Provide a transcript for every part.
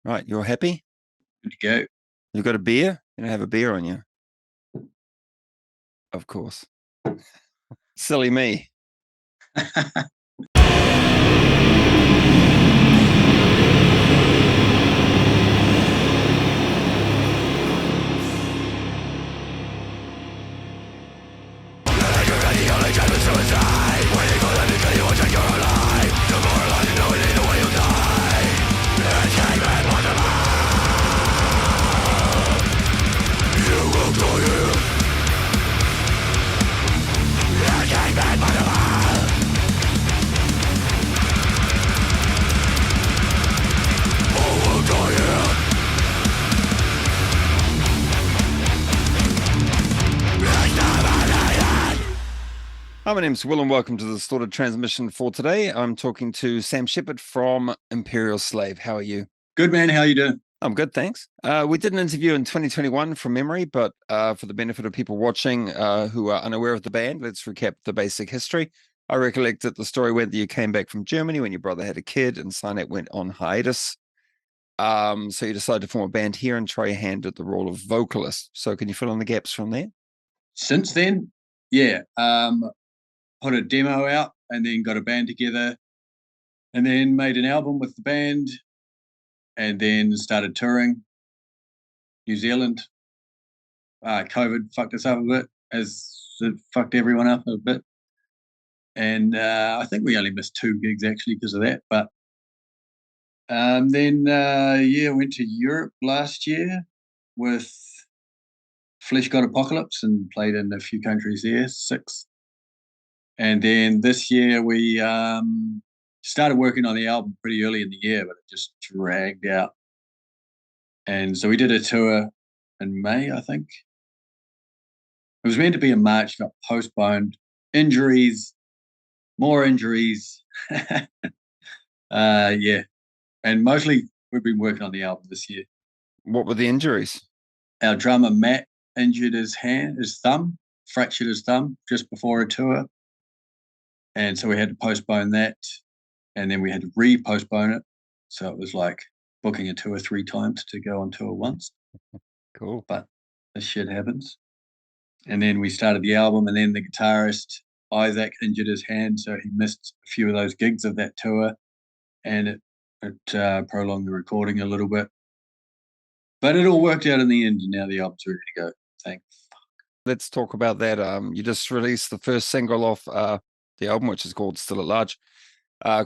Right, you're happy? Good to go. You've got a beer? You don't have a beer on you. Of course. Silly me. Hi, my name's Will and welcome to the Distorted Transmission for today. I'm talking to Sam Shepard from Imperial Slave. How are you? Good, man. How you doing? I'm good, thanks. We did an interview in 2021 from memory, but for the benefit of people watching who are unaware of the band, let's recap the basic history. I recollect that the story went that you came back from Germany when your brother had a kid and Sinet went on hiatus. So you decided to form a band here and try your hand at the role of vocalist. So can you fill in the gaps from there? Since then, yeah, put a demo out and then got a band together and then made an album with the band and then started touring New Zealand. COVID fucked us up a bit, as it fucked everyone up a bit. And I think we only missed 2 gigs actually because of that. But then, went to Europe last year with Flesh God Apocalypse and played in a few countries there, 6. And then this year we started working on the album pretty early in the year, but it just dragged out. And so we did a tour in May, I think. It was meant to be in March, got postponed. Injuries, more injuries. Yeah. And mostly we've been working on the album this year. What were the injuries? Our drummer, Matt, injured his thumb, fractured his thumb just before a tour. And so we had to postpone that. And then we had to re-postpone it. So it was like booking a tour 3 times to go on tour once. Cool. But this shit happens. And then we started the album, and then the guitarist, Isaac, injured his hand. So he missed a few of those gigs of that tour. And it prolonged the recording a little bit. But it all worked out in the end, and now the album's ready to go. Thanks. Let's talk about that. You just released the first single off the album, which is called Still at Large,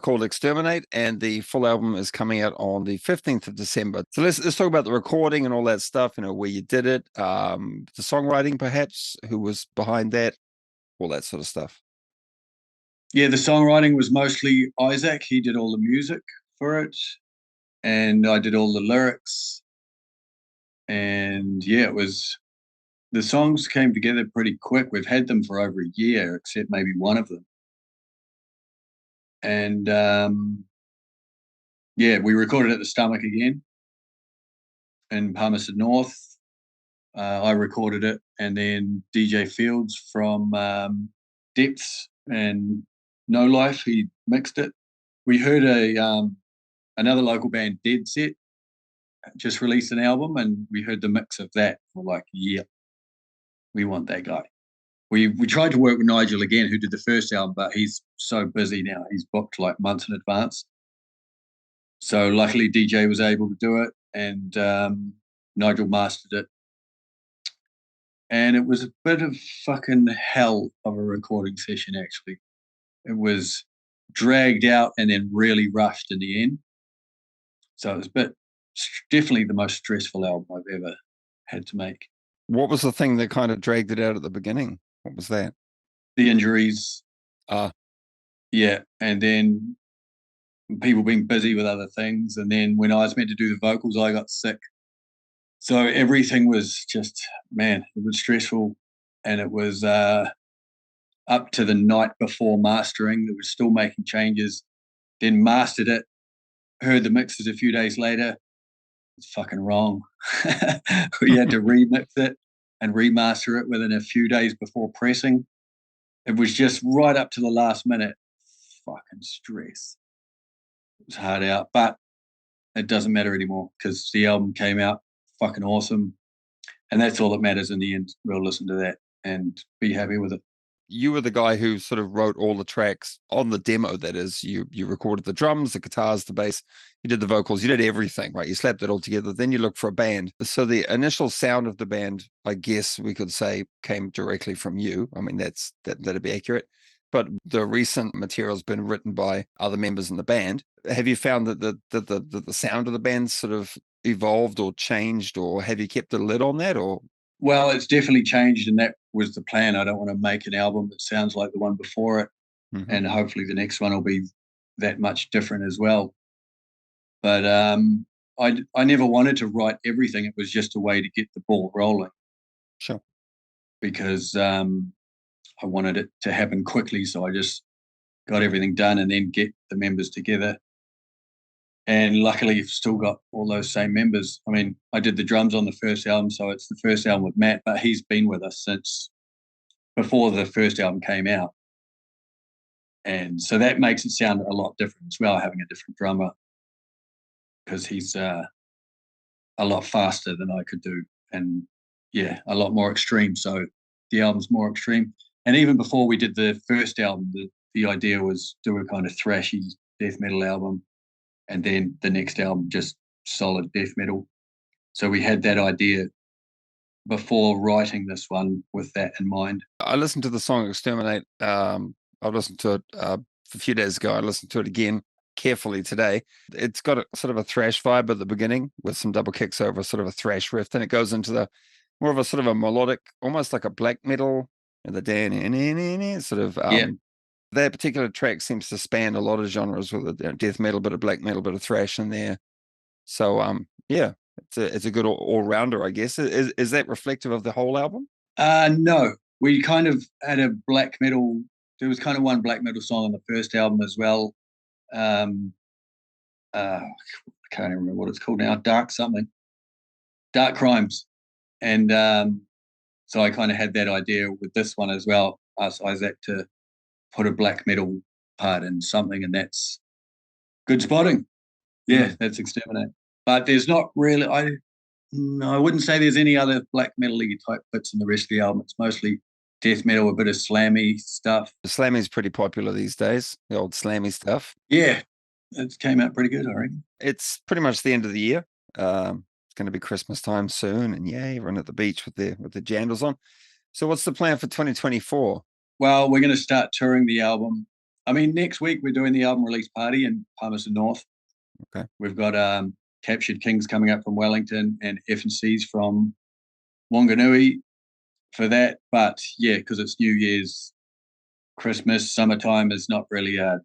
called Exterminate, and the full album is coming out on the 15th of December. So let's talk about the recording and all that stuff, where you did it, the songwriting perhaps, who was behind that, all that sort of stuff. Yeah, the songwriting was mostly Isaac. He did all the music for it, and I did all the lyrics. And yeah, the songs came together pretty quick. We've had them for over a year, except maybe one of them. And we recorded at the Stomach again in Palmerston North. I recorded it, and then DJ Fields from Depths and No Life, he mixed it. We heard another local band, Dead Set, just released an album, and we heard the mix of that for like a year. We want that guy. We tried to work with Nigel again, who did the first album, but he's so busy now. He's booked like months in advance. So luckily DJ was able to do it, and Nigel mastered it. And it was a bit of fucking hell of a recording session, actually. It was dragged out and then really rushed in the end. So it was definitely the most stressful album I've ever had to make. What was the thing that kind of dragged it out at the beginning? What was that? The injuries. Yeah. And then people being busy with other things. And then when I was meant to do the vocals, I got sick. So everything was just, man, it was stressful. And it was up to the night before mastering. It was still making changes. Then mastered it. Heard the mixes a few days later. It's fucking wrong. We had to remix it and remaster it within a few days before pressing. It was just right up to the last minute. Fucking stress. It was hard out. But it doesn't matter anymore because the album came out fucking awesome, and that's all that matters in the end. We'll listen to that and be happy with it. You were the guy who sort of wrote all the tracks on the demo. That is, you recorded the drums, the guitars, the bass, you did the vocals, you did everything, right? You slapped it all together. Then you looked for a band. So the initial sound of the band, I guess we could say, came directly from you. I mean, that'd be accurate. But the recent material's been written by other members in the band. Have you found that the sound of the band sort of evolved or changed, or have you kept a lid on that? Or Well, it's definitely changed, and that was the plan. I don't want to make an album that sounds like the one before it, and hopefully the next one will be that much different as well. But I never wanted to write everything. It was just a way to get the ball rolling. Sure. Because I wanted it to happen quickly, so I just got everything done and then get the members together. And luckily, I've still got all those same members. I mean, I did the drums on the first album, so it's the first album with Matt, but he's been with us since before the first album came out. And so that makes it sound a lot different as well, having a different drummer, because he's a lot faster than I could do. And yeah, a lot more extreme. So the album's more extreme. And even before we did the first album, the idea was do a kind of thrashy death metal album, and then the next album just solid death metal. So we had that idea before writing this one with that in mind. I listened to the song Exterminate. I listened to it a few days ago. I listened to it again carefully today. It's got a sort of a thrash vibe at the beginning with some double kicks over sort of a thrash riff. Then it goes into the more of a sort of a melodic, almost like a black metal, and the dan sort of that particular track seems to span a lot of genres with a death metal, bit of black metal, bit of thrash in there. So yeah, it's a good all rounder, I guess. Is that reflective of the whole album? No, we kind of had a black metal. There was kind of one black metal song on the first album as well. I can't even remember what it's called now. Dark Crimes, and so I kind of had that idea with this one as well. Asked Isaac to put a black metal part in something, and that's good spotting. Yeah, that's Exterminate. But there's not really. I wouldn't say there's any other black metal-y type bits in the rest of the album. It's mostly death metal, a bit of slammy stuff. The slammy's pretty popular these days, the old slammy stuff. Yeah, it came out pretty good, I reckon. It's pretty much the end of the year. It's going to be Christmas time soon, and yeah, everyone at the beach with their jandals on. So what's the plan for 2024? Well, we're going to start touring the album. I mean, next week we're doing the album release party in Palmerston North. Okay. We've got Captured Kings coming up from Wellington and F&C's from Wanganui for that. But yeah, because it's New Year's, Christmas, summertime is not really a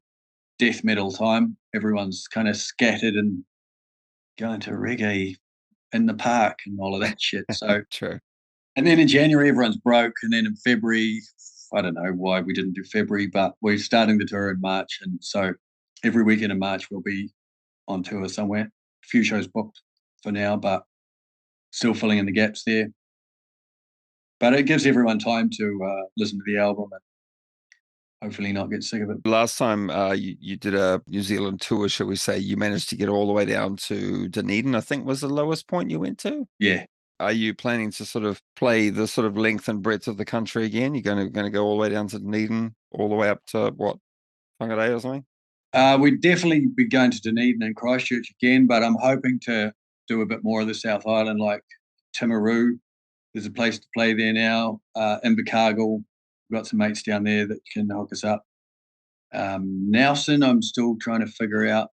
death metal time. Everyone's kind of scattered and going to reggae in the park and all of that shit. So true. And then in January, everyone's broke. And then in February, I don't know why we didn't do February, but we're starting the tour in March. And so every weekend in March, we'll be on tour somewhere. A few shows booked for now, but still filling in the gaps there. But it gives everyone time to listen to the album and hopefully not get sick of it. Last time you did a New Zealand tour, shall we say, you managed to get all the way down to Dunedin, I think was the lowest point you went to? Yeah. Are you planning to sort of play the sort of length and breadth of the country again? You're going to go all the way down to Dunedin, all the way up to what, Whangarei or something? We'd definitely be going to Dunedin and Christchurch again, but I'm hoping to do a bit more of the South Island, like Timaru. There's a place to play there now. Invercargill, we've got some mates down there that can hook us up. Nelson, I'm still trying to figure out,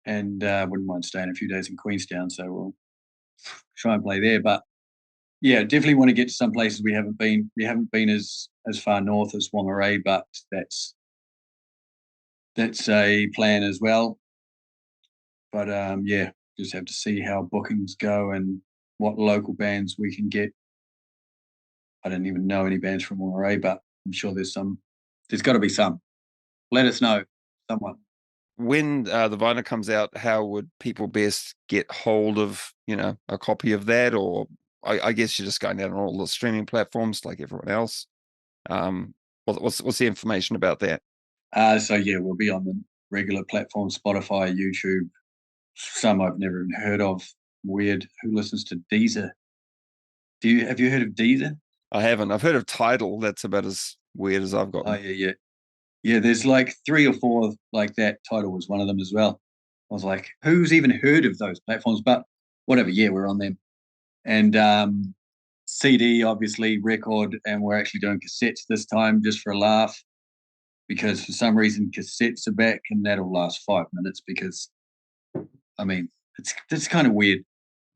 and wouldn't mind staying a few days in Queenstown, so we'll try and play there. But yeah, definitely want to get to some places we haven't been. We haven't been as far north as Whangarei, but that's a plan as well. But yeah, just have to see how bookings go and what local bands we can get. I don't even know any bands from Whangarei, but I'm sure there's some. There's got to be some. Let us know, someone. When the vinyl comes out, how would people best get hold of, a copy of that? Or I guess you're just going down on all the streaming platforms like everyone else. What's the information about that? So yeah, we'll be on the regular platforms, Spotify, YouTube, some I've never even heard of. Weird. Who listens to Deezer? Have you heard of Deezer? I haven't. I've heard of Tidal. That's about as weird as I've Oh gotten. yeah. There's like 3 or 4 like that. Tidal was one of them as well. I was like, who's even heard of those platforms? But whatever. Yeah, we're on them. And CD, obviously, record, and we're actually doing cassettes this time just for a laugh, because for some reason cassettes are back, and that'll last 5 minutes. Because I mean, it's kind of weird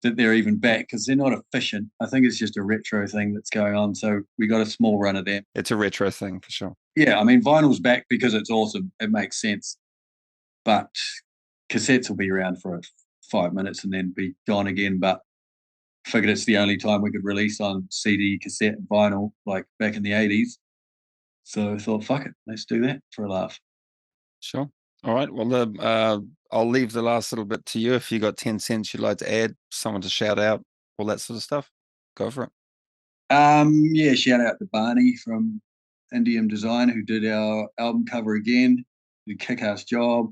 that they're even back, because they're not efficient. I think it's just a retro thing that's going on. So we got a small run of them. It's a retro thing for sure. Yeah, I mean, vinyl's back because it's awesome. It makes sense. But cassettes will be around for 5 minutes and then be gone again. But figured it's the only time we could release on CD, cassette, and vinyl, like back in the 80s. So I thought, fuck it, let's do that for a laugh. Sure. All right. Well, I'll leave the last little bit to you. If you got 10 cents you'd like to add, someone to shout out, all that sort of stuff, go for it. Yeah, shout out to Barney from Indium Design, who did our album cover again. Did a kick-ass job.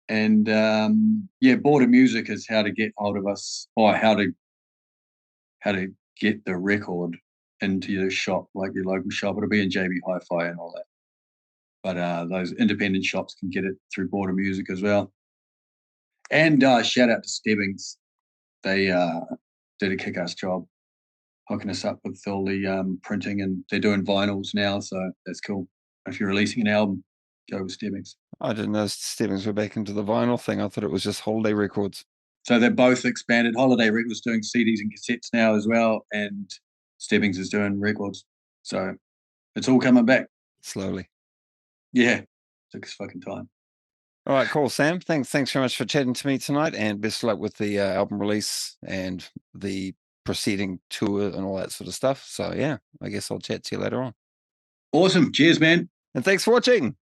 And yeah, Border Music is how to get hold of us, or how to get the record into your shop, like your local shop. It'll be in JB Hi-Fi and all that. But those independent shops can get it through Border Music as well. And shout out to Stebbings. They did a kick-ass job hooking us up with all the printing, and they're doing vinyls now, so that's cool. If you're releasing an album, go with Stebbings. I didn't know Stebbings were back into the vinyl thing. I thought it was just Holiday Records. So they're both expanded. Holiday Records doing CDs and cassettes now as well, and Stebbings is doing records. So it's all coming back. Slowly. Yeah, took us fucking time. All right, cool, Sam. Thanks very much for chatting to me tonight, and best of luck with the album release and the proceeding tour and all that sort of stuff. So yeah, I guess I'll chat to you later on. Awesome. Cheers, man. And thanks for watching.